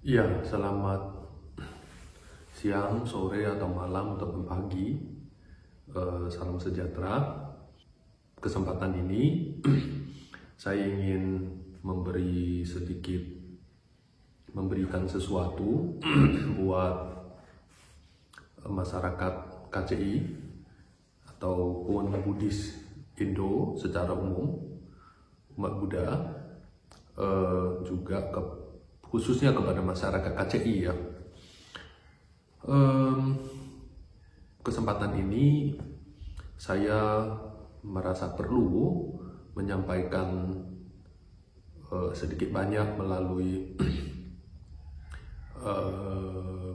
Iya, selamat siang, sore, atau malam, ataupun pagi. Salam sejahtera. Kesempatan ini saya ingin memberikan sesuatu buat masyarakat KCI ataupun Buddhis Indo secara umum, umat Buddha, juga khususnya kepada masyarakat KCI ya. Kesempatan ini saya merasa perlu menyampaikan sedikit banyak melalui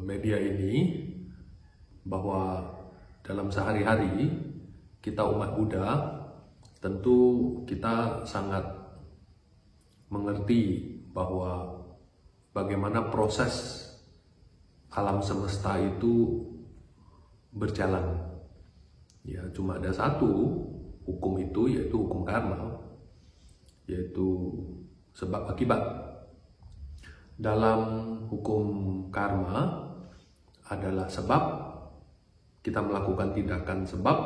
media ini bahwa dalam sehari-hari kita umat Buddha tentu kita sangat mengerti bahwa bagaimana proses alam semesta itu berjalan. Ya, cuma ada satu hukum itu, yaitu hukum karma, yaitu sebab akibat. Dalam hukum karma adalah sebab, kita melakukan tindakan sebab,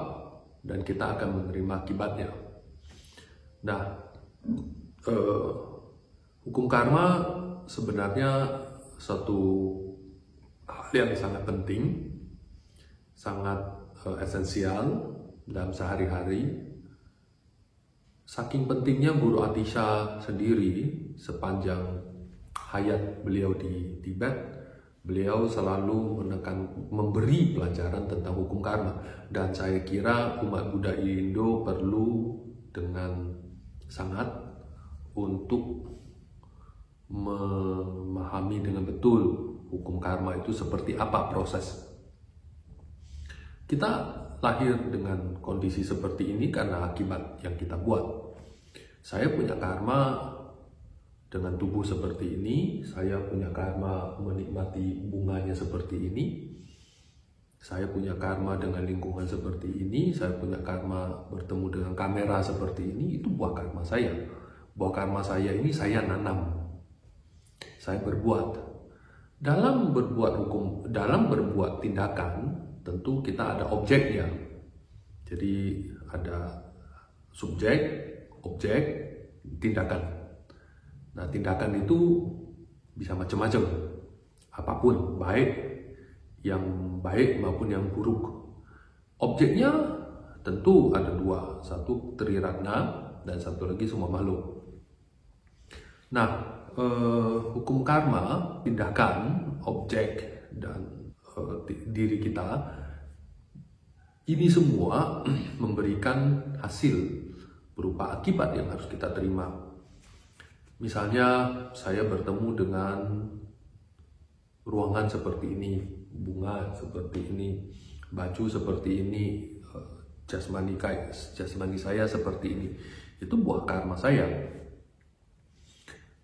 dan kita akan menerima akibatnya. Nah, hukum karma sebenarnya satu hal yang sangat penting, sangat esensial dalam sehari-hari. Saking pentingnya Guru Atisha sendiri sepanjang hayat beliau di Tibet, beliau selalu memberi pelajaran tentang hukum karma. Dan saya kira umat Buddha Indo perlu dengan sangat untuk memahami dengan betul hukum karma itu seperti apa proses. Kita lahir dengan kondisi seperti ini karena akibat yang kita buat. Saya punya karma dengan tubuh seperti ini, saya punya karma menikmati bunganya seperti ini, saya punya karma dengan lingkungan seperti ini, saya punya karma bertemu dengan kamera seperti ini. Itu buah karma saya. Buah karma saya ini saya nanam, saya berbuat. Dalam berbuat tindakan, tentu kita ada objeknya. Jadi ada subjek, objek, tindakan. Nah, tindakan itu bisa macam-macam, apapun, baik yang baik maupun yang buruk. Objeknya tentu ada dua, satu Triratna dan satu lagi semua makhluk. Nah, hukum karma, tindakan, objek, dan diri kita, ini semua memberikan hasil berupa akibat yang harus kita terima. Misalnya saya bertemu dengan ruangan seperti ini, bunga seperti ini, baju seperti ini, jasmani saya seperti ini. Itu buah karma saya.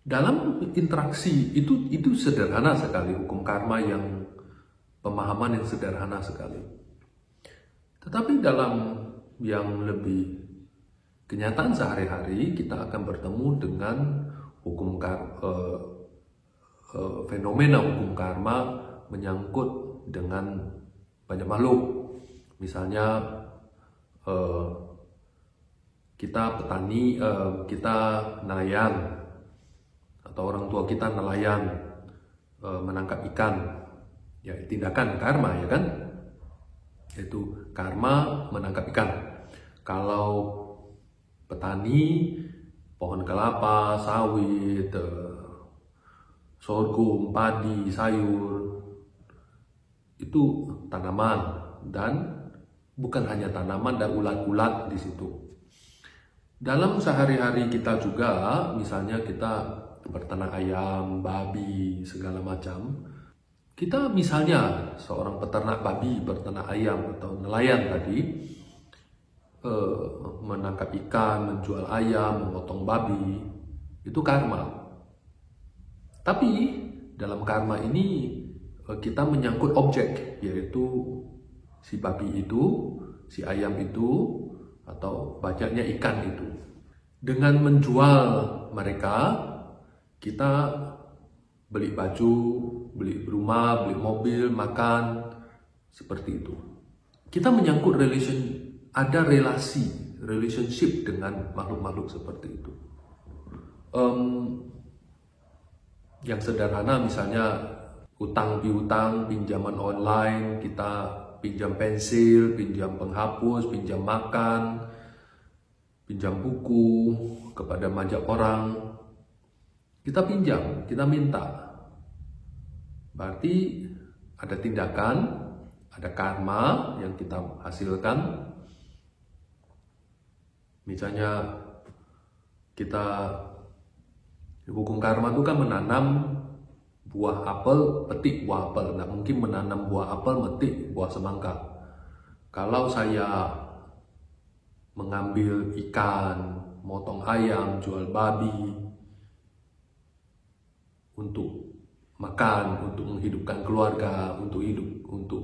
Dalam interaksi itu sederhana sekali, hukum karma yang pemahaman yang sederhana sekali. Tetapi dalam yang lebih kenyataan sehari-hari, kita akan bertemu dengan fenomena hukum karma menyangkut dengan banyak makhluk. Misalnya kita petani, kita nelayan, atau orang tua kita nelayan, menangkap ikan, ya tindakan karma, ya kan? Yaitu karma menangkap ikan. Kalau petani, pohon kelapa, sawit, sorghum, padi, sayur, itu tanaman, dan bukan hanya tanaman, dan ulat-ulat di situ. Dalam sehari-hari kita juga, misalnya kita berternak ayam, babi, segala macam. Kita misalnya seorang peternak babi, peternak ayam, atau nelayan tadi, menangkap ikan, menjual ayam, memotong babi, itu karma. Tapi dalam karma ini kita menyangkut objek, yaitu si babi itu, si ayam itu, atau banyaknya ikan itu. Dengan menjual mereka, kita beli baju, beli rumah, beli mobil, makan, seperti itu. Kita menyangkut ada relationship dengan makhluk-makhluk seperti itu. Yang sederhana misalnya utang piutang, pinjaman online, kita pinjam pensil, pinjam penghapus, pinjam makan, pinjam buku kepada banyak orang. Kita pinjam, kita minta. Berarti ada tindakan, ada karma yang kita hasilkan. Misalnya kita hukum karma itu kan menanam buah apel, petik buah apel. Nggak mungkin menanam buah apel, metik buah semangka. Kalau saya mengambil ikan, motong ayam, jual babi untuk makan, untuk menghidupkan keluarga, untuk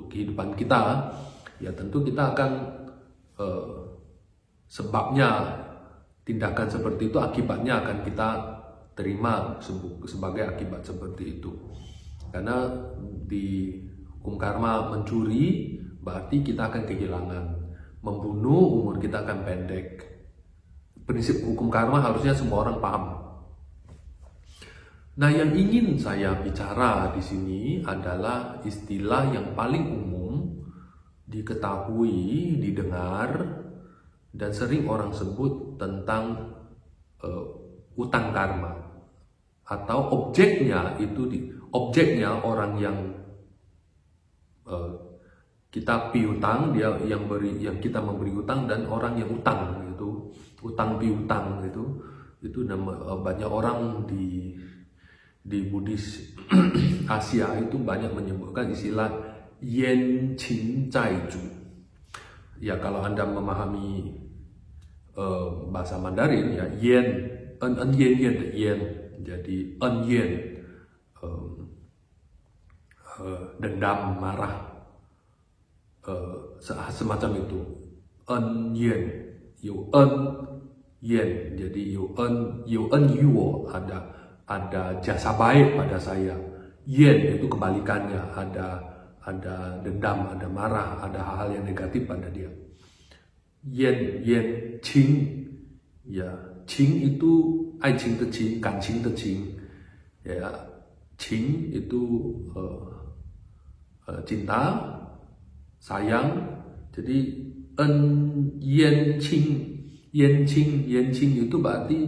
kehidupan kita, ya tentu kita akan sebabnya tindakan seperti itu, akibatnya akan kita terima sebagai akibat seperti itu. Karena di hukum karma mencuri berarti kita akan kehilangan, membunuh umur kita akan pendek. Prinsip hukum karma harusnya semua orang paham. Nah, yang ingin saya bicara di sini adalah istilah yang paling umum diketahui, didengar, dan sering orang sebut tentang utang karma. Atau objeknya orang yang kita piutang, dia yang kita memberi utang, dan orang yang utang itu utang piutang itu banyak orang di Buddhis Asia itu banyak menyebutkan istilah yen qin zai zhu. Ya, kalau Anda memahami bahasa Mandarin, ya yen yen de yen, jadi yen dendam, marah, semacam itu. Yen, yu yen, jadi yu yu wo, ada jasa baik pada saya. Yen itu kebalikannya, ada dendam, ada marah, ada hal-hal yang negatif pada dia. Yen qing, ya qing itu ai qing de qing, gan qing de qing, ya qing itu cinta, sayang. Jadi yen qing itu berarti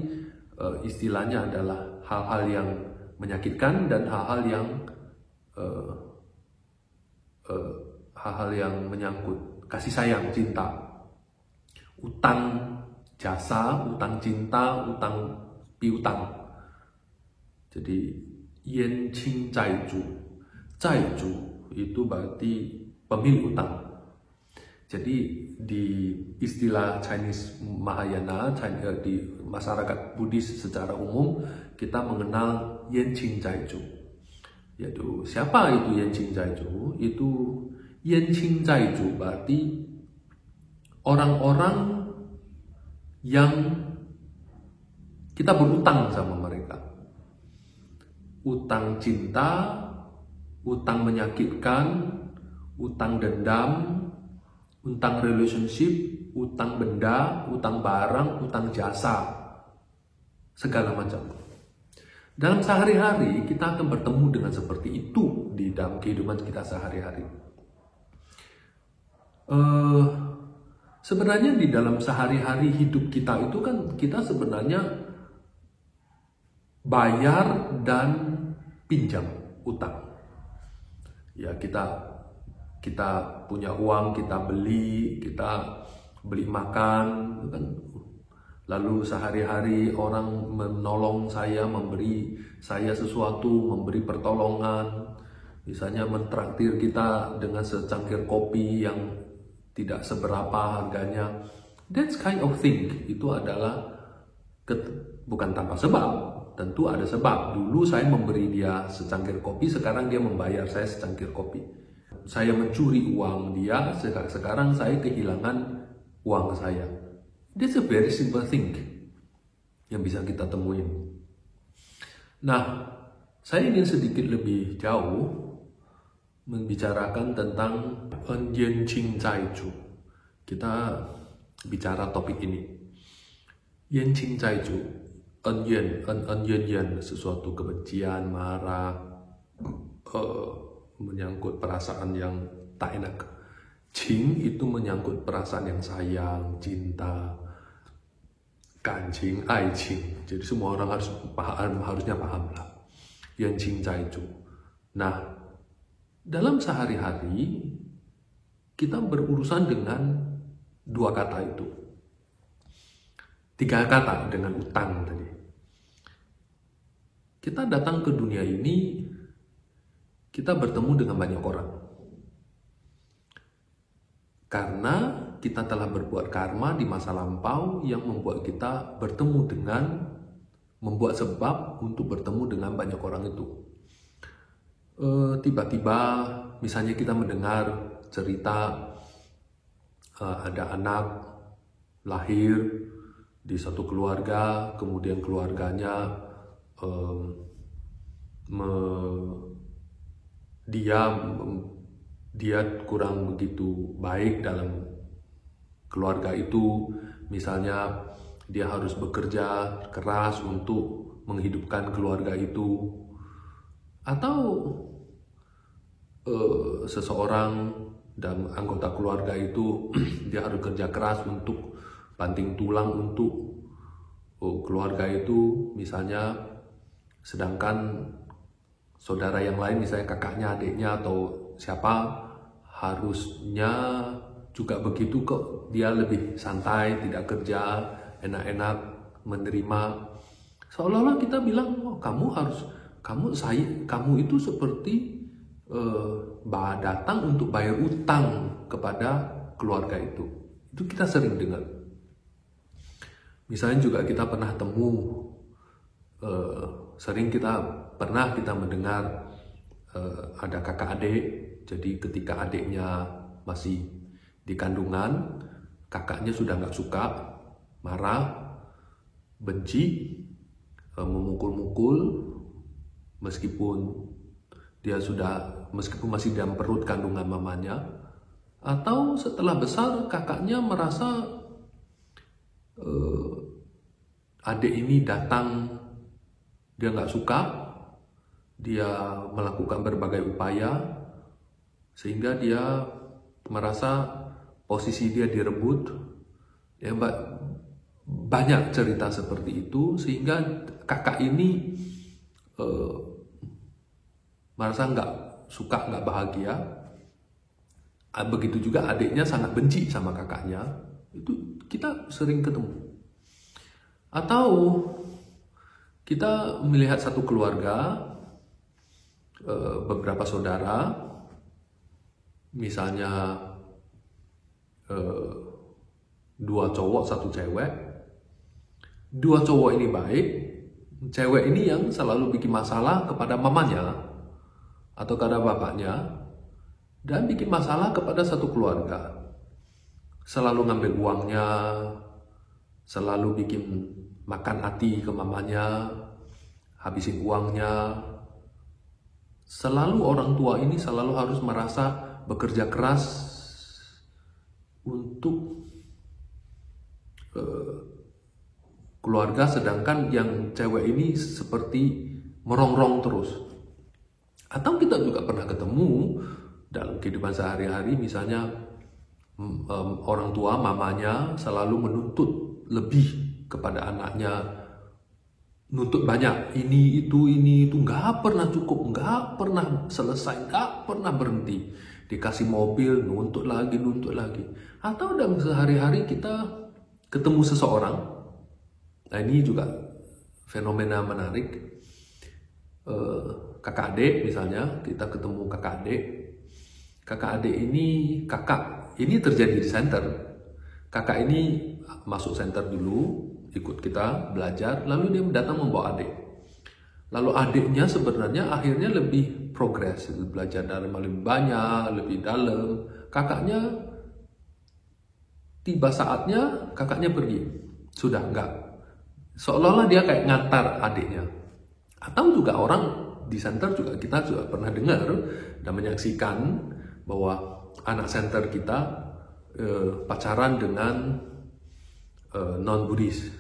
istilahnya adalah hal-hal yang menyakitkan dan hal-hal yang menyangkut kasih sayang, cinta. Utang jasa, utang cinta, utang piutang. Jadi yen qing zai zhu. Zai zhu itu berarti pemilik utang. Jadi di istilah Chinese Mahayana, di masyarakat Buddhis secara umum, kita mengenal yen qing zai zhu. Yaitu siapa itu yen qing zai zhu? Itu yen qing zai zhu berarti orang-orang yang kita berutang sama mereka. Utang cinta, utang menyakitkan, utang dendam, utang relationship, utang benda, utang barang, utang jasa, segala macam. Dalam sehari-hari kita akan bertemu dengan seperti itu di dalam kehidupan kita sehari-hari. Sebenarnya di dalam sehari-hari hidup kita itu kan kita sebenarnya bayar dan pinjam utang. Ya, kita punya uang, kita beli makan, kan. Lalu sehari-hari orang menolong saya, memberi saya sesuatu, memberi pertolongan. Misalnya mentraktir kita dengan secangkir kopi yang tidak seberapa harganya. That kind of thing itu adalah bukan tanpa sebab. Tentu ada sebab. Dulu saya memberi dia secangkir kopi, sekarang dia membayar saya secangkir kopi. Saya mencuri uang dia, sekarang saya kehilangan uang saya. That's a very simple thing yang bisa kita temuin. Nah, Saya ingin sedikit lebih jauh membicarakan tentang Enyen Qing Zai Zhu. Kita bicara topik ini. Yan Qing Zai Zhu, Enyen, sesuatu kebencian, marah, menyangkut perasaan yang tak enak. Qing itu menyangkut perasaan yang sayang, cinta, kanjing, aiqing. Jadi semua orang harusnya paham lah. Yan Qing Zai Zhu. Nah, dalam sehari-hari kita berurusan dengan dua kata itu. Tiga kata dengan utang tadi. Kita datang ke dunia ini, kita bertemu dengan banyak orang. Karena kita telah berbuat karma di masa lampau yang membuat kita membuat sebab untuk bertemu dengan banyak orang itu. Tiba-tiba misalnya kita mendengar cerita ada anak lahir di satu keluarga, kemudian keluarganya dia kurang begitu baik dalam keluarga itu. Misalnya dia harus bekerja keras untuk menghidupkan keluarga itu, atau seseorang dan anggota keluarga itu dia harus kerja keras untuk banting tulang untuk keluarga itu misalnya, sedangkan saudara yang lain misalnya kakaknya, adiknya atau siapa harusnya juga begitu kok, dia lebih santai, tidak kerja, enak-enak menerima. Seolah-olah kita bilang, oh, kamu itu seperti datang untuk bayar utang kepada keluarga itu. Itu kita sering dengar. Misalnya juga kita pernah pernah kita mendengar ada kakak adik. Jadi ketika adiknya masih di kandungan, kakaknya sudah nggak suka, marah, benci, memukul-mukul, meskipun masih dalam perut kandungan mamanya. Atau setelah besar kakaknya merasa adik ini datang, dia nggak suka, dia melakukan berbagai upaya sehingga dia merasa posisi dia direbut. Ya, banyak cerita seperti itu sehingga kakak ini merasa nggak suka, nggak bahagia. Begitu juga adiknya sangat benci sama kakaknya. Itu kita sering ketemu. Atau kita melihat satu keluarga, beberapa saudara, misalnya 2 cowok 1 cewek. 2 cowok ini baik, cewek ini yang selalu bikin masalah kepada mamanya atau kepada bapaknya, dan bikin masalah kepada satu keluarga. Selalu ngambil uangnya, selalu bikin makan hati ke mamanya, habisin uangnya. Selalu orang tua ini selalu harus merasa bekerja keras untuk keluarga, sedangkan yang cewek ini seperti merongrong terus. Atau kita juga pernah ketemu dalam kehidupan sehari-hari, misalnya orang tua, mamanya selalu menuntut lebih kepada anaknya, nuntut banyak, ini itu, nggak pernah cukup, nggak pernah selesai, nggak pernah berhenti. Dikasih mobil, nuntut lagi. Atau dalam sehari-hari kita ketemu seseorang, nah ini juga fenomena menarik. Kakak adik misalnya, kita ketemu kakak adik ini terjadi di center. Kakak ini masuk center dulu, ikut kita belajar, lalu dia datang membawa adik. Lalu adiknya sebenarnya akhirnya lebih progres, belajar dari lebih banyak, lebih dalam. Kakaknya tiba saatnya kakaknya pergi, sudah enggak, seolah-olah dia kayak ngantar adiknya. Atau juga orang di center juga kita juga pernah dengar dan menyaksikan bahwa anak center kita pacaran dengan non-Buddhis.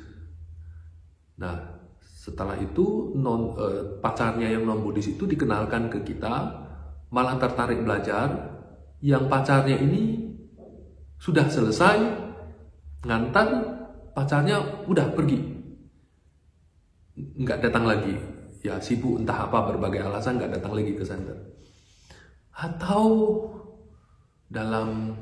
Nah, setelah itu pacarnya yang non-Buddhis itu dikenalkan ke kita, malah tertarik belajar. Yang pacarnya ini sudah selesai ngantar, pacarnya udah pergi, nggak datang lagi. Ya sibuk entah apa berbagai alasan nggak datang lagi ke center. Atau dalam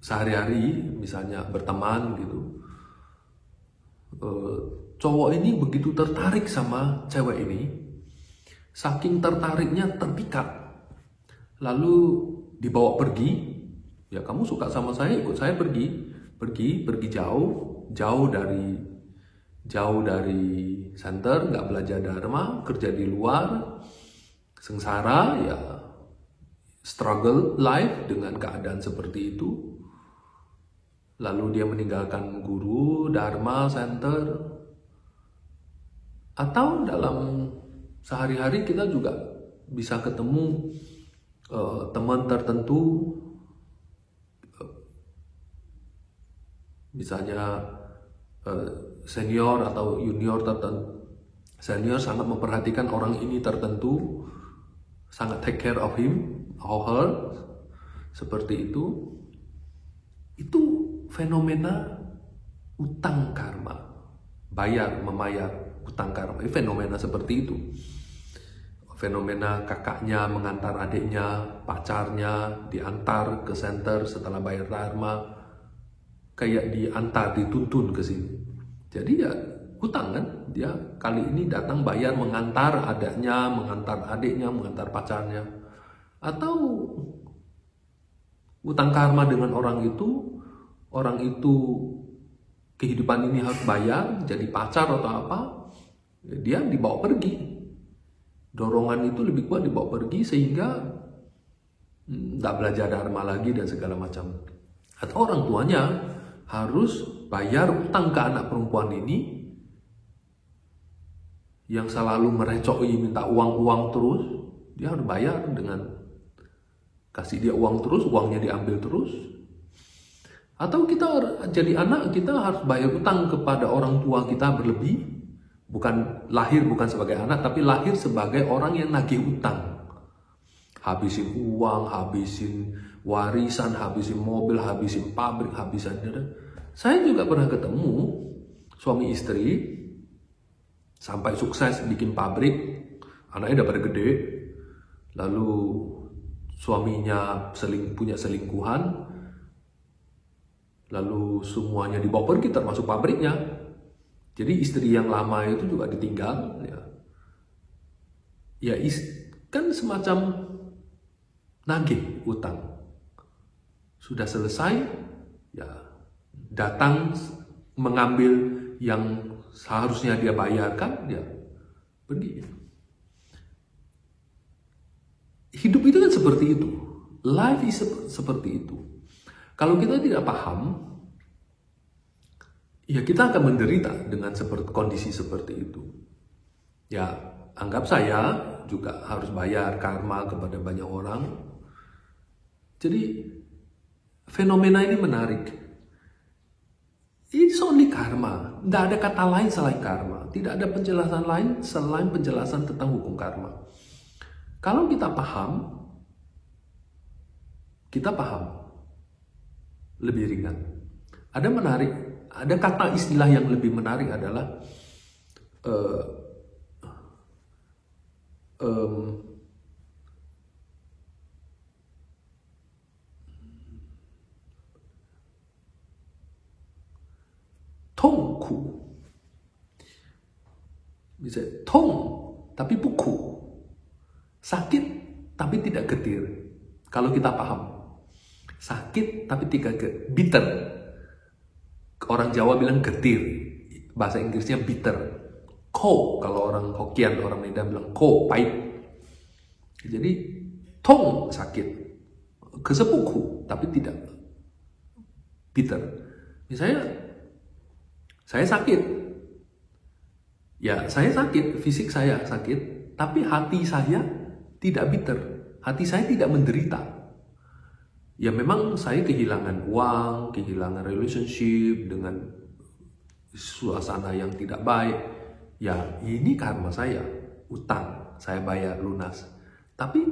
sehari-hari misalnya berteman gitu, cowok ini begitu tertarik sama cewek ini, saking tertariknya terpikat, lalu dibawa pergi. Ya kamu suka sama saya, ikut saya pergi jauh dari center, nggak belajar dharma, kerja di luar, sengsara, ya struggle life dengan keadaan seperti itu. Lalu dia meninggalkan guru, dharma, center. Atau dalam sehari-hari kita juga bisa ketemu teman tertentu, misalnya senior atau junior tertentu. Senior sangat memperhatikan orang ini tertentu, sangat take care of him or her, seperti itu. Itu fenomena utang karma, memayar utang karma. Fenomena seperti itu. Fenomena kakaknya mengantar adiknya, pacarnya diantar ke center setelah bayar dharma, kayak diantar, dituntun ke sini. Jadi ya hutang kan, dia kali ini datang bayar mengantar adiknya, mengantar pacarnya. Atau utang karma dengan orang itu kehidupan ini harus bayar, jadi pacar atau apa, dia dibawa pergi. Dorongan itu lebih kuat dibawa pergi sehingga tidak belajar dharma lagi dan segala macam. Atau orang tuanya harus bayar utang ke anak perempuan ini yang selalu merecoi, minta uang terus. Dia harus bayar dengan kasih dia uang terus, uangnya diambil terus. Atau kita jadi anak, kita harus bayar utang kepada orang tua kita berlebih. Lahir bukan sebagai anak, tapi lahir sebagai orang yang nagih utang. Habisin uang, habisin warisan, habisin mobil, habisin pabrik, habisin. Saya juga pernah ketemu suami istri sampai sukses bikin pabrik, anaknya udah pada gede, lalu suaminya punya selingkuhan, lalu semuanya dibawa pergi termasuk pabriknya. Jadi istri yang lama itu juga ditinggal, ya kan semacam nagih utang. Sudah selesai, ya datang mengambil yang seharusnya dia bayarkan, ya pergi. Hidup itu kan seperti itu, life is seperti itu. Kalau kita tidak paham, ya kita akan menderita dengan kondisi seperti itu. Ya, anggap saya juga harus bayar karma kepada banyak orang. Jadi, fenomena ini menarik. It's only karma. Tidak ada kata lain selain karma. Tidak ada penjelasan lain selain penjelasan tentang hukum karma. Kalau kita paham lebih ringan. Ada kata istilah yang lebih menarik adalah tongku. Bisa tong tapi buku. Sakit tapi tidak getir. Kalau kita paham. Sakit tapi tidak bitter. Orang Jawa bilang getir, bahasa Inggrisnya bitter. Ko, kalau orang Hokkien, orang Medan bilang ko, pahit. Jadi tong sakit, kesepuku tapi tidak bitter. Misalnya saya sakit, Ya, saya sakit, fisik saya sakit, tapi hati saya tidak bitter, hati saya tidak menderita. Ya memang saya kehilangan uang, kehilangan relationship dengan suasana yang tidak baik. Ya ini karma saya, utang, saya bayar lunas. Tapi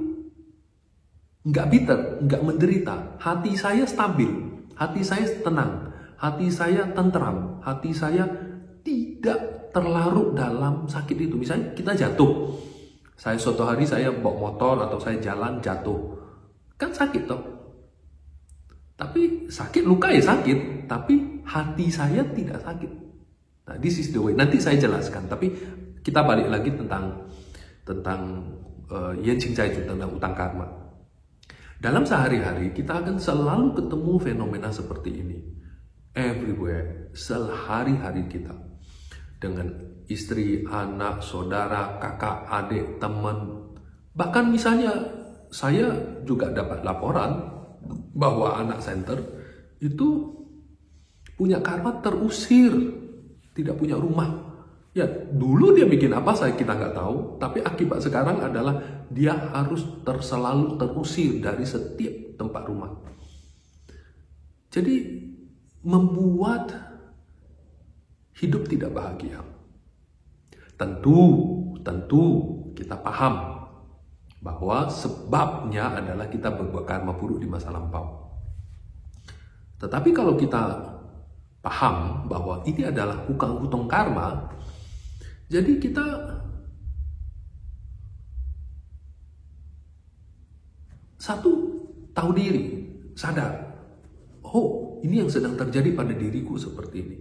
nggak bitter, nggak menderita. Hati saya stabil, hati saya tenang, hati saya tentram, hati saya tidak terlarut dalam sakit itu. Misalnya kita jatuh, suatu hari saya bawa motor atau saya jalan jatuh, kan sakit toh. Tapi sakit, luka ya sakit, tapi hati saya tidak sakit. Nah, this is the way. Nanti saya jelaskan, tapi kita balik lagi tentang Yan Qing Cai Ju, tentang utang karma. Dalam sehari-hari kita akan selalu ketemu fenomena seperti ini. Everywhere, sehari-hari kita. Dengan istri, anak, saudara, kakak, adik, teman. Bahkan misalnya saya juga dapat laporan bahwa anak center itu punya karma terusir, tidak punya rumah. Ya dulu dia bikin apa kita nggak tahu, tapi akibat sekarang adalah dia harus selalu terusir dari setiap tempat rumah. Jadi membuat hidup tidak bahagia. Tentu kita paham bahwa sebabnya adalah kita berbuat karma buruk di masa lampau. Tetapi kalau kita paham bahwa ini adalah hutang karma, jadi kita tahu diri, sadar, oh ini yang sedang terjadi pada diriku seperti ini.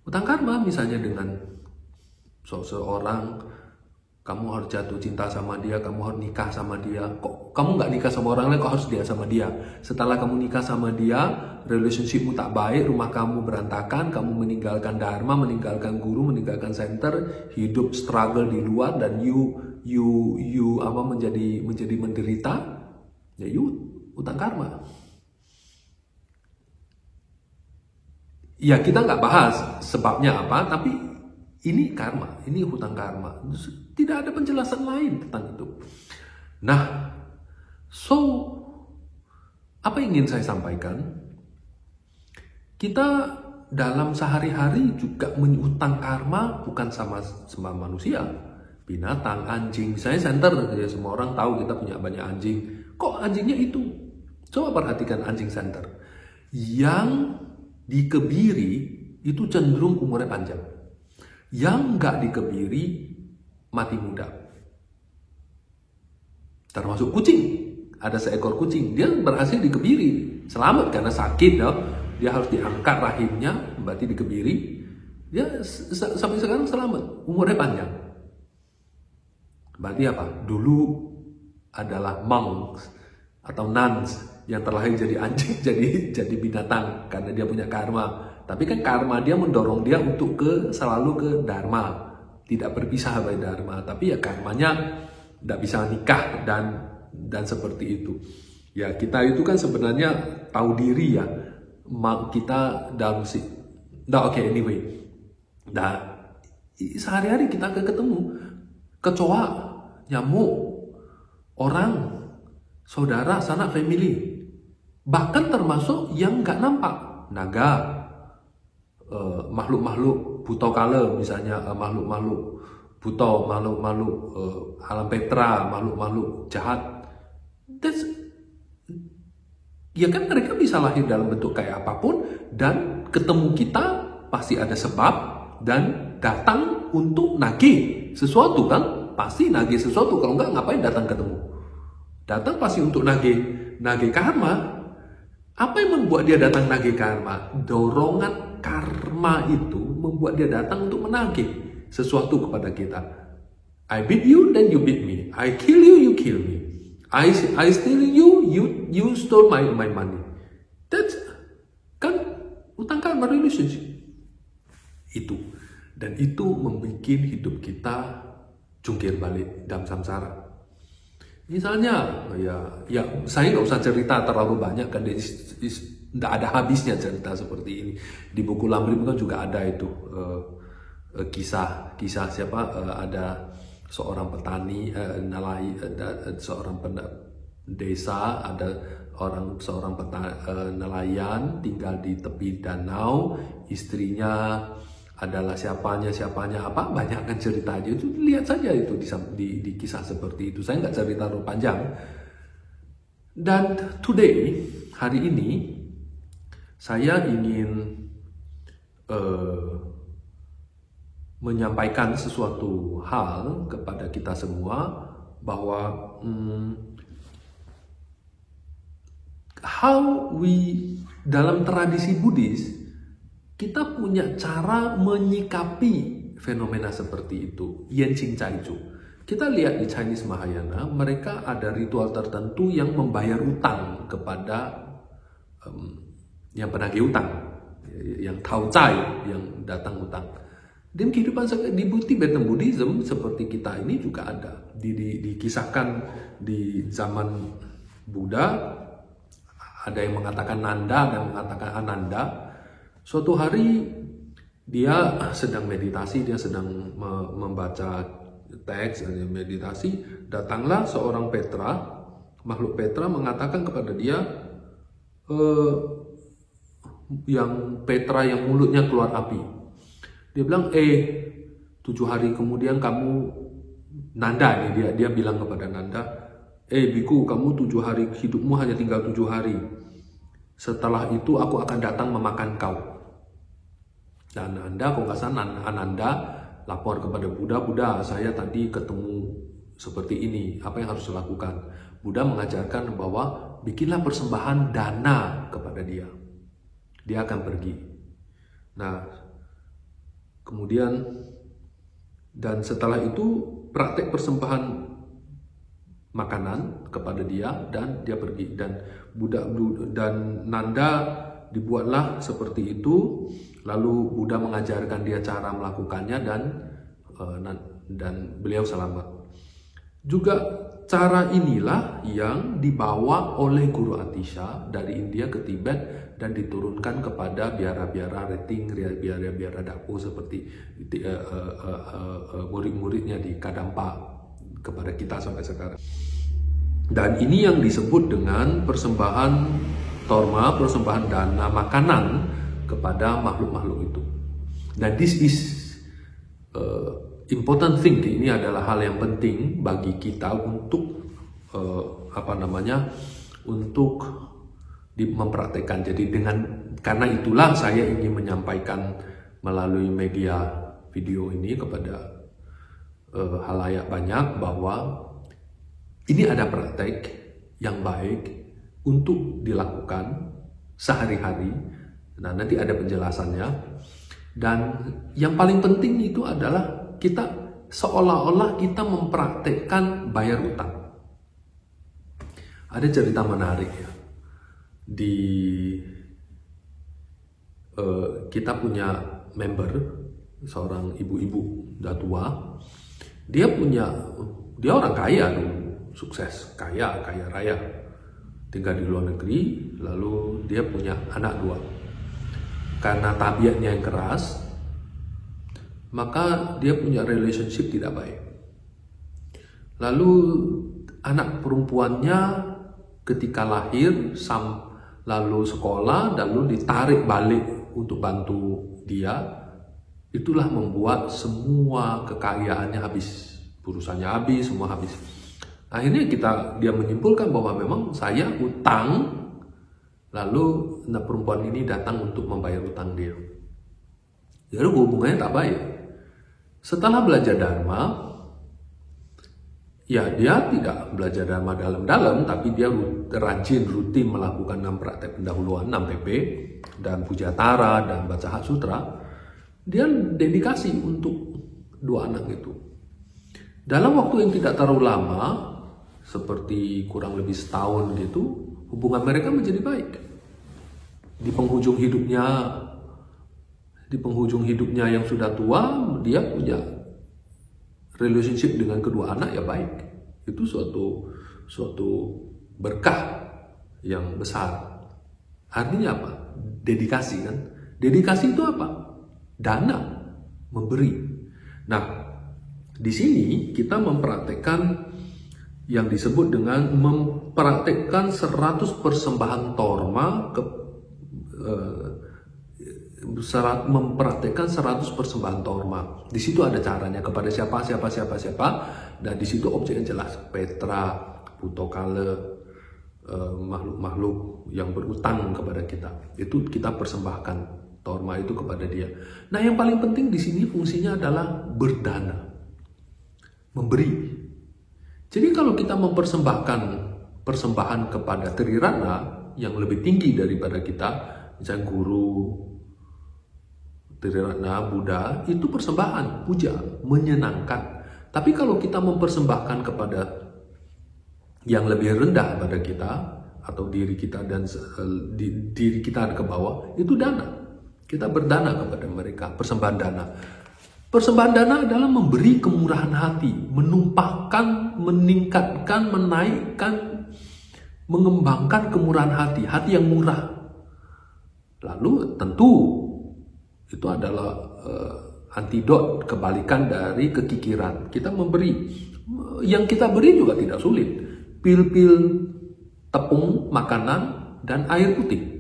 Hutang karma misalnya dengan seseorang, kamu harus jatuh cinta sama dia, kamu harus nikah sama dia. Kok kamu nggak nikah sama orang lain, kok harus dia sama dia? Setelah kamu nikah sama dia, relationshipmu tak baik, rumah kamu berantakan, kamu meninggalkan dharma, meninggalkan guru, meninggalkan center, hidup struggle di luar, dan you menjadi menderita. Ya hutang karma. Ya kita nggak bahas sebabnya apa, tapi ini karma, ini hutang karma. Tidak ada penjelasan lain tentang itu. Nah, apa yang ingin saya sampaikan? Kita dalam sehari-hari juga menghutang karma bukan sama manusia, binatang, anjing. Saya center, ya semua orang tahu kita punya banyak anjing. Kok anjingnya itu? Coba perhatikan anjing center. Yang dikebiri itu cenderung umurnya panjang. Yang nggak dikebiri mati muda. Termasuk kucing. Ada seekor kucing, dia berhasil dikebiri, selamat karena sakit, ya. Dia harus diangkat rahimnya, berarti dikebiri. Dia sampai sekarang selamat, umurnya panjang. Berarti apa? Dulu adalah monks atau nuns yang terlahir jadi anjing, jadi binatang karena dia punya karma. Tapi kan karma dia mendorong dia untuk selalu ke dharma, tidak berpisah dari dharma. Tapi ya karmanya tidak bisa nikah dan seperti itu. Ya kita itu kan sebenarnya tahu diri ya. Kita dalam anyway. Nah, sehari-hari kita ketemu kecoa, nyamuk, orang, saudara, sanak, family. Bahkan termasuk yang nggak nampak, naga, makhluk-makhluk buto kala, misalnya makhluk-makhluk buto, makhluk-makhluk alam petra, makhluk-makhluk jahat. Ya kan mereka bisa lahir dalam bentuk kayak apapun, dan ketemu kita pasti ada sebab dan datang untuk nagih sesuatu kan, pasti nagih sesuatu. Kalau enggak ngapain datang ketemu? Datang pasti untuk nagih karma. Apa yang membuat dia datang nagih karma? Dorongan karma itu membuat dia datang untuk menagih sesuatu kepada kita. I beat you, then you beat me. I kill you, you kill me. I steal you, you stole my money. That's kan utang karma relationship. Itu. Dan itu membuat hidup kita jungkir balik dalam samsara. Misalnya, ya saya nggak usah cerita terlalu banyak kan, tidak ada habisnya cerita seperti ini. Di buku Lamrim kan juga ada itu kisah siapa, ada seorang petani, seorang desa, ada seorang nelayan tinggal di tepi danau, istrinya adalah siapanya apa, banyak kan ceritanya. Itu lihat saja itu di kisah seperti itu. Saya nggak cerita terlalu panjang. Dan today, hari ini, saya ingin menyampaikan sesuatu hal kepada kita semua bahwa dalam tradisi Buddhis kita punya cara menyikapi fenomena seperti itu, Yanqing Caiju. Kita lihat di Chinese Mahayana, mereka ada ritual tertentu yang membayar utang kepada yang penagih utang, yang taozai, yang datang utang. Dan kehidupan di Tibetan Buddhism seperti kita ini juga ada. Dikisahkan di zaman Buddha, ada yang mengatakan Nanda, ada yang mengatakan Ananda. Suatu hari dia sedang meditasi, dia sedang membaca teks, meditasi. Datanglah seorang Petra, makhluk Petra, mengatakan kepada dia, yang Petra yang mulutnya keluar api. Dia bilang, 7 hari kemudian kamu, Nanda ini dia bilang kepada Nanda, biku, kamu 7 hari, hidupmu hanya tinggal 7 hari. Setelah itu aku akan datang memakan kau. Dan Nanda, kok nggak salah, Ananda lapor kepada Buddha, saya tadi ketemu seperti ini, apa yang harus dilakukan? Buddha mengajarkan bahwa bikinlah persembahan dana kepada dia. Dia akan pergi. Nah, kemudian dan setelah itu praktek persembahan makanan kepada dia dan dia pergi, dan Buddha dan Nanda dibuatlah seperti itu, lalu Buddha mengajarkan dia cara melakukannya dan beliau selamat. Juga cara inilah yang dibawa oleh Guru Atisha dari India ke Tibet dan diturunkan kepada biara-biara Reting, biara-biara Daku seperti murid-muridnya di Kadampa kepada kita sampai sekarang. Dan ini yang disebut dengan persembahan torma, persembahan dana makanan kepada makhluk-makhluk itu. Dan this is important thing. Ini adalah hal yang penting bagi kita untuk untuk mempraktekkan. Jadi karena itulah saya ingin menyampaikan melalui media video ini kepada halayak banyak bahwa ini ada praktek yang baik untuk dilakukan sehari-hari. Nah, nanti ada penjelasannya. Dan yang paling penting itu adalah kita seolah-olah kita mempraktekkan bayar utang. Ada cerita menarik ya. Kita punya member, seorang ibu-ibu udah tua. Dia orang kaya dulu, sukses, kaya raya, tinggal di luar negeri. Lalu dia punya anak 2. Karena tabiatnya yang keras, maka dia punya relationship tidak baik. Lalu anak perempuannya ketika lahir lalu sekolah, lalu ditarik balik untuk bantu dia, itulah membuat semua kekayaannya habis, perusahaannya habis, semua habis. Akhirnya dia menyimpulkan bahwa memang saya utang, lalu perempuan ini datang untuk membayar utang dia. Jadi hubungannya tak baik. Setelah belajar Dharma, ya dia tidak belajar Dharma dalam-dalam, tapi dia rajin rutin melakukan 6 praktek pendahuluan, 6 PP, dan Pujatara, dan baca Hak Sutra. Dia dedikasi untuk 2 anak itu. Dalam waktu yang tidak terlalu lama, seperti kurang lebih setahun gitu, hubungan mereka menjadi baik. Di penghujung hidupnya yang sudah tua, dia punya relationship dengan kedua anak ya baik. Itu suatu berkah yang besar. Artinya apa? Dedikasi kan? Dedikasi itu apa? Dana. memberi. Nah, di sini kita mempraktekkan yang disebut dengan mempraktekkan 100 persembahan torma mempraktekkan 100 persembahan torma. Di situ ada caranya kepada siapa, dan di situ objeknya jelas. Petra, Putokale, makhluk-makhluk yang berutang kepada kita. Itu kita persembahkan torma itu kepada dia. Nah, yang paling penting di sini fungsinya adalah berdana, memberi. Jadi kalau kita mempersembahkan persembahan kepada Triratna yang lebih tinggi daripada kita, misalnya guru, Triratna, Buddha, itu persembahan, puja, menyenangkan. Tapi kalau kita mempersembahkan kepada yang lebih rendah pada kita, atau diri kita dan diri kita ke bawah, itu dana. Kita berdana kepada mereka, persembahan dana. Persembahan dana adalah memberi kemurahan hati, menumpahkan, meningkatkan, menaikkan, mengembangkan kemurahan hati, hati yang murah. Lalu tentu itu adalah antidot, kebalikan dari kekikiran. Kita memberi, yang kita beri juga tidak sulit. Pil-pil tepung, makanan, dan air putih.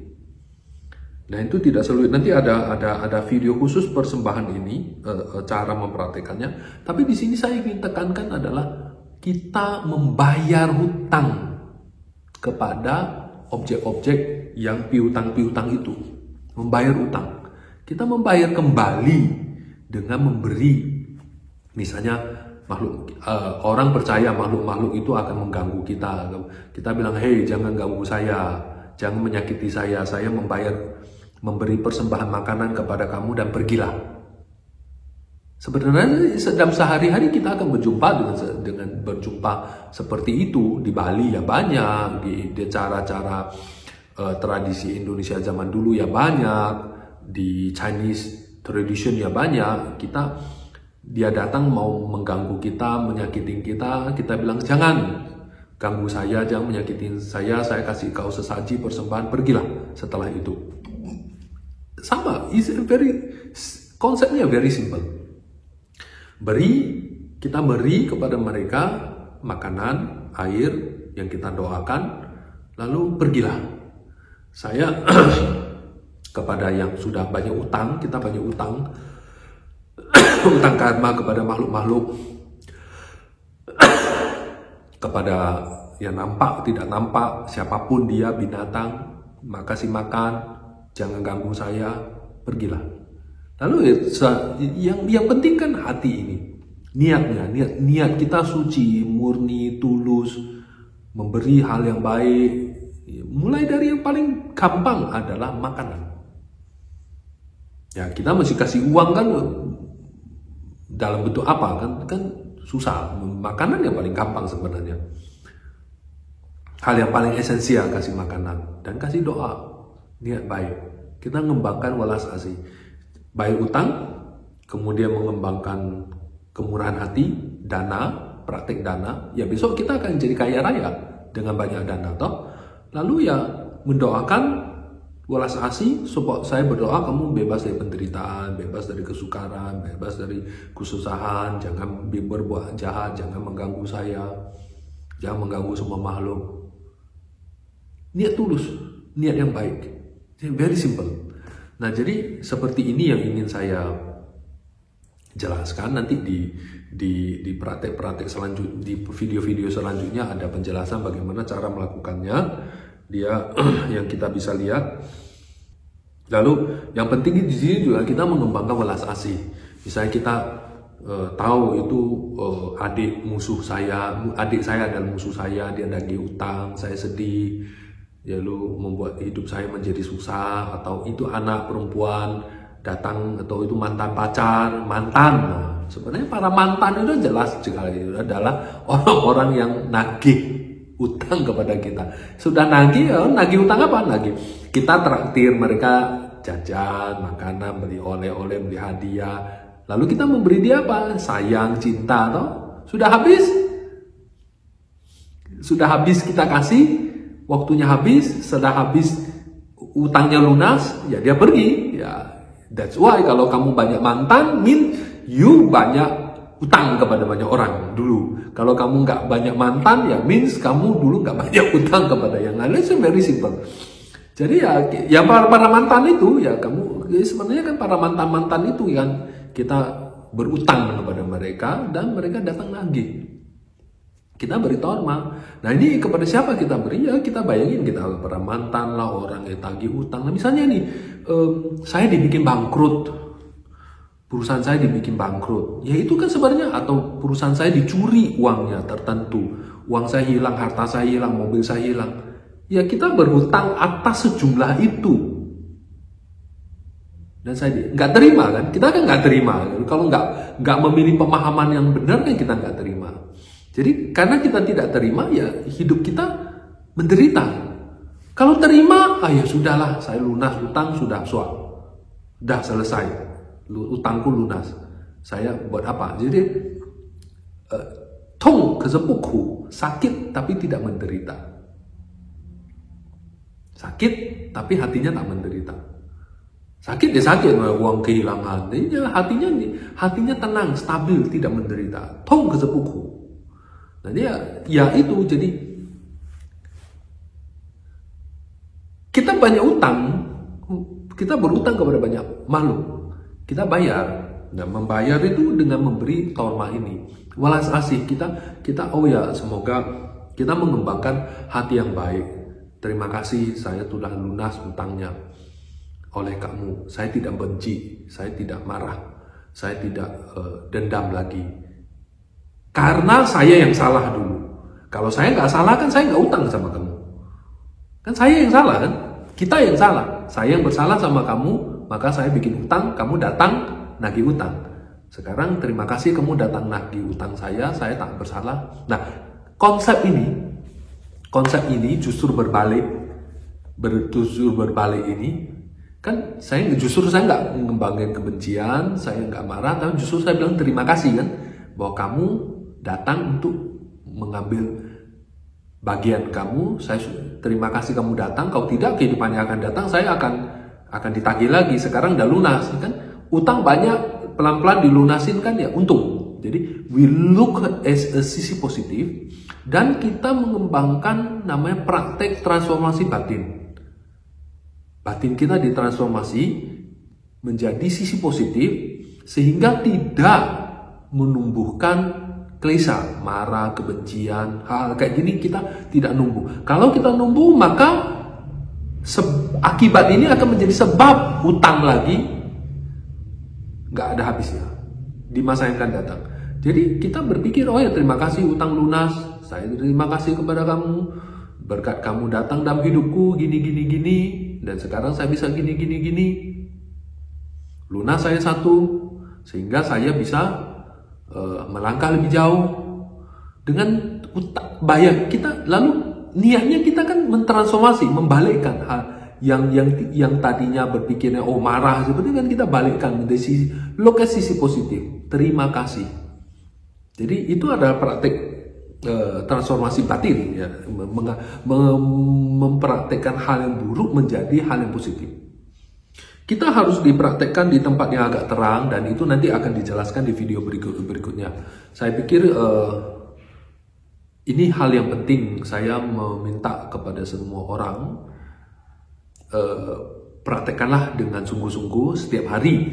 Nah, itu tidak sulit. Nanti ada video khusus persembahan ini, cara mempraktekannya. Tapi di sini saya ingin tekankan adalah kita membayar hutang kepada objek-objek yang piutang-piutang itu. Membayar hutang. Kita membayar kembali dengan memberi. Misalnya orang percaya makhluk-makhluk itu akan mengganggu kita. Kita bilang, hei, jangan ganggu saya, jangan menyakiti saya memberi persembahan makanan kepada kamu dan pergilah. Sebenarnya dalam sehari-hari kita akan berjumpa dengan berjumpa seperti itu. Di Bali ya banyak, di cara-cara tradisi Indonesia zaman dulu ya banyak, di Chinese tradition ya banyak. Dia datang mau mengganggu kita, menyakitin kita, kita bilang jangan ganggu saya, jangan menyakitin saya kasih kau sesaji persembahan, pergilah. Setelah itu sama, konsepnya very simple. Kita beri kepada mereka makanan, air yang kita doakan, lalu pergilah. Saya kepada yang sudah banyak utang, kita banyak utang, utang karma kepada makhluk-makhluk, kepada yang nampak, tidak nampak, siapapun dia, binatang, makasih makan, jangan ganggu saya, pergilah. Lalu yang penting kan hati ini, niatnya, niat kita suci, murni, tulus, memberi hal yang baik. Mulai dari yang paling gampang adalah makanan. Ya, kita mesti kasih uang kan dalam bentuk apa kan susah. Makanan yang paling gampang sebenarnya. Hal yang paling esensial kasih makanan dan kasih doa. Niat baik, kita mengembangkan welas asih, bayar utang, kemudian mengembangkan kemurahan hati, dana, praktek dana. Ya besok kita akan jadi kaya raya dengan banyak dana toh. Lalu ya mendoakan welas asih, support saya berdoa kamu bebas dari penderitaan, bebas dari kesukaran, bebas dari kesusahan, jangan berbuat jahat, jangan mengganggu saya, jangan mengganggu semua makhluk. Niat tulus, niat yang baik. Very simple. Nah, jadi seperti ini yang ingin saya jelaskan. Nanti di praktek-praktek selanjutnya, di video-video selanjutnya ada penjelasan bagaimana cara melakukannya. Dia yang kita bisa lihat. Lalu yang penting di sini juga kita mengembangkan welas asih. Misalnya kita tahu itu adik saya adalah musuh saya, dia nagih utang, saya sedih. Lalu membuat hidup saya menjadi susah, atau itu anak perempuan datang, atau itu mantan pacar, mantan. Nah, sebenarnya para mantan itu jelas sekali adalah orang-orang yang nagih utang kepada kita. Sudah nagih utang apa? Nagih. Kita traktir mereka jajan, makanan, beli oleh-oleh, beli hadiah. Lalu kita memberi dia apa? Sayang, cinta, toh? Sudah habis kita kasih. Waktunya habis, sudah habis utangnya lunas, ya dia pergi. Ya That's why kalau kamu banyak mantan, mean you banyak utang kepada banyak orang dulu. Kalau kamu nggak banyak mantan, ya means kamu dulu nggak banyak utang kepada yang lain. It's very simple. Jadi ya para mantan itu ya kamu sebenarnya kan para mantan itu kan kita berutang kepada mereka dan mereka datang lagi. Kita beri torma. Nah ini kepada siapa kita beri? Ya kita bayangin kita para mantan lah, orang yang tagih utang. Nah misalnya nih, saya dibikin bangkrut, perusahaan saya dibikin bangkrut. Ya itu kan sebenarnya, atau perusahaan saya dicuri uangnya tertentu, uang saya hilang, harta saya hilang, mobil saya hilang. Ya kita berhutang atas sejumlah itu. Dan saya nggak terima kan? Kita kan nggak terima. Kalau nggak memilih pemahaman yang benar kan kita nggak terima. Jadi karena kita tidak terima, ya hidup kita menderita. Kalau terima, ya sudahlah, saya lunas utang, sudah selesai, utangku lunas. Saya buat apa? Jadi tong kesepuku, sakit tapi tidak menderita. Sakit tapi hatinya tak menderita. Sakit ya sakit, uang kehilangan. Hatinya tenang, stabil, tidak menderita. Tong kesepuku. Nah dia, ya itu, jadi kita banyak utang, kita berutang kepada banyak makhluk, kita bayar, dan membayar itu dengan memberi torma ini, welas asih kita oh ya semoga kita mengembangkan hati yang baik. Terima kasih, saya telah lunas utangnya oleh kamu, saya tidak benci, saya tidak marah, saya tidak dendam lagi. Karena saya yang salah dulu. Kalau saya nggak salah kan saya nggak utang sama kamu. Kan saya yang salah kan? Kita yang salah. Saya yang bersalah sama kamu, maka saya bikin utang, kamu datang nagih utang. Sekarang terima kasih kamu datang nagih utang saya tak bersalah. Nah, konsep ini justru berbalik ini. Kan saya nggak mengembangkan kebencian, saya nggak marah, tapi justru saya bilang terima kasih kan, bahwa kamu datang untuk mengambil bagian kamu. Saya terima kasih kamu datang. Kalau tidak, kehidupannya akan datang, saya akan ditagih lagi. Sekarang udah lunas kan, utang banyak, pelan-pelan dilunasin kan, ya untung. Jadi we look as a sisi positif, dan kita mengembangkan namanya praktek transformasi batin. Batin kita ditransformasi menjadi sisi positif sehingga tidak menumbuhkan klisa, marah, kebencian, hal kayak gini kita tidak numbuh. Kalau kita numbuh, maka akibat ini akan menjadi sebab utang lagi nggak ada habisnya di masa yang akan datang. Jadi kita berpikir, oh ya terima kasih utang lunas, saya terima kasih kepada kamu, berkat kamu datang dalam hidupku gini, dan sekarang saya bisa gini. Lunas saya satu, sehingga saya bisa melangkah lebih jauh dengan bayar kita. Lalu niatnya kita kan mentransformasi, membalikkan hal yang tadinya berpikirnya marah seperti kan, kita balikkan dari sisi sisi positif, terima kasih. Jadi itu adalah praktik transformasi batin ya, mempraktekkan hal yang buruk menjadi hal yang positif. Kita harus dipraktekkan di tempat yang agak terang, dan itu nanti akan dijelaskan di video berikutnya. Saya pikir ini hal yang penting. Saya meminta kepada semua orang, praktekkanlah dengan sungguh-sungguh setiap hari.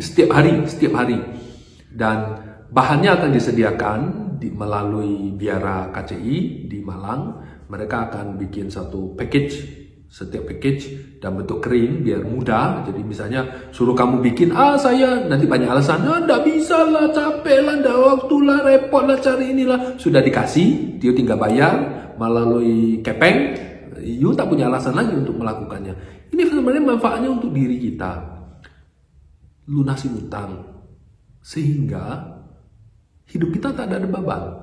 Dan bahannya akan disediakan melalui Biara KCI di Malang. Mereka akan bikin satu setiap package dan bentuk kering biar mudah. Jadi misalnya suruh kamu bikin, saya nanti banyak alasan, nggak bisa lah, capek lah, nggak waktu lah, repot lah, cari inilah. Sudah dikasih, dia tinggal bayar melalui kepeng, you tak punya alasan lagi untuk melakukannya. Ini sebenarnya manfaatnya untuk diri kita. Lunasi utang sehingga hidup kita tak ada beban.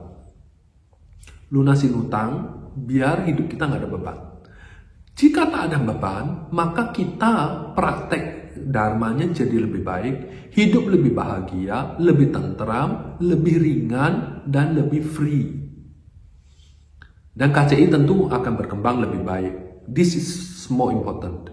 Lunasi utang biar hidup kita nggak ada beban. Jika tak ada beban, maka kita praktek dharmanya jadi lebih baik, hidup lebih bahagia, lebih tentram, lebih ringan, dan lebih free. Dan KCI tentu akan berkembang lebih baik. This is more important.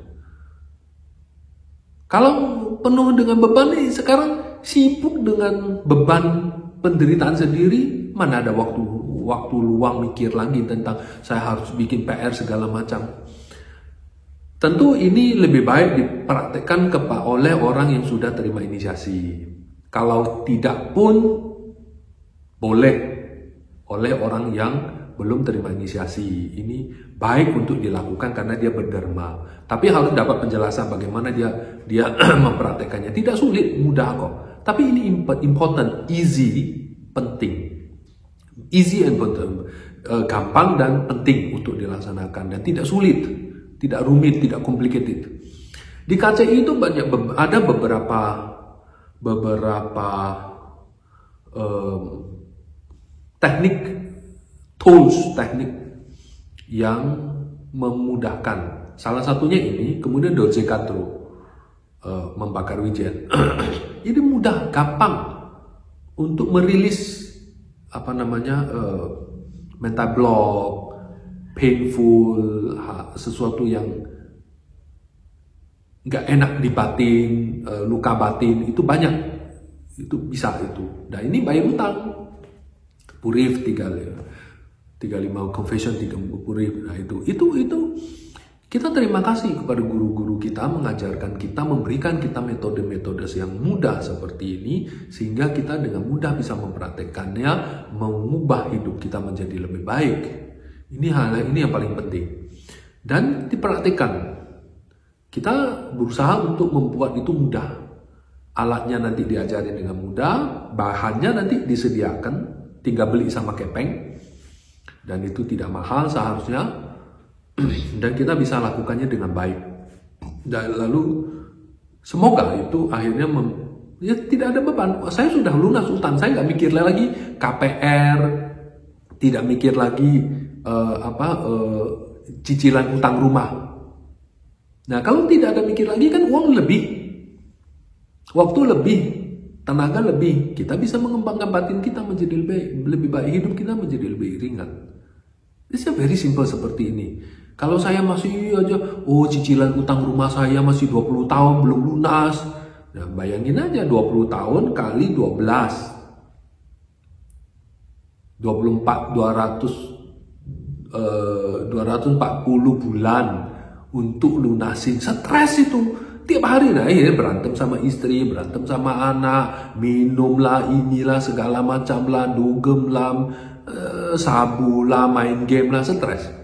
Kalau penuh dengan beban nih, sekarang sibuk dengan beban penderitaan sendiri, mana ada waktu luang mikir lagi tentang saya harus bikin PR segala macam. Tentu ini lebih baik dipraktekkan oleh orang yang sudah terima inisiasi. Kalau tidak pun boleh oleh orang yang belum terima inisiasi. Ini baik untuk dilakukan karena dia berderma. Tapi harus dapat penjelasan bagaimana dia mempraktekannya. Tidak sulit, mudah kok. Tapi ini important, easy, penting. Easy and important, gampang dan penting untuk dilaksanakan dan tidak sulit, tidak rumit, tidak complicated. Di KCI itu ada beberapa teknik, teknik yang memudahkan. Salah satunya ini, kemudian Doje Katro, membakar wijen. Ini mudah, gampang untuk merilis mental block, painful, sesuatu yang nggak enak di batin, luka batin, itu banyak, itu bisa itu. Nah ini bayar utang, Purif 35 confession 30 Purif. Nah itu kita terima kasih kepada guru-guru kita, mengajarkan kita, memberikan kita metode-metode yang mudah seperti ini, sehingga kita dengan mudah bisa mempraktekkannya, mengubah hidup kita menjadi lebih baik. Ini yang paling penting. Dan dipraktikkan. Kita berusaha untuk membuat itu mudah. Alatnya nanti diajari dengan mudah, bahannya nanti disediakan, tinggal beli sama kepeng. Dan itu tidak mahal seharusnya. Dan kita bisa lakukannya dengan baik. Dan lalu semoga itu akhirnya tidak ada beban. Saya sudah lunas utang, saya nggak mikir lagi KPR, tidak mikir lagi cicilan utang rumah. Nah kalau tidak ada mikir lagi kan uang lebih, waktu lebih, tenaga lebih. Kita bisa mengembangkan batin kita menjadi lebih baik, hidup kita menjadi lebih ringan. It's very simple seperti ini. Kalau saya masih aja, cicilan utang rumah saya masih 20 tahun belum lunas. Nah, bayangin aja 20 tahun kali 12. 240 bulan untuk lunasin. Stres itu. Tiap hari berantem sama istri, berantem sama anak, minum lah, inilah segala macam lah, dugem lah, sabu lah, main game lah, stres.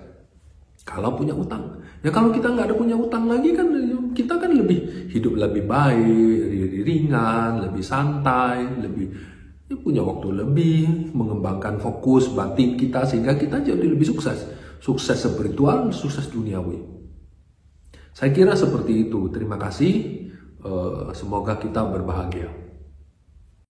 Kalau punya utang, ya kalau kita nggak ada punya utang lagi kan, kita kan hidup lebih baik, lebih ringan, lebih santai, punya waktu lebih, mengembangkan fokus batin kita sehingga kita jadi lebih sukses spiritual, sukses duniawi. Saya kira seperti itu. Terima kasih, semoga kita berbahagia.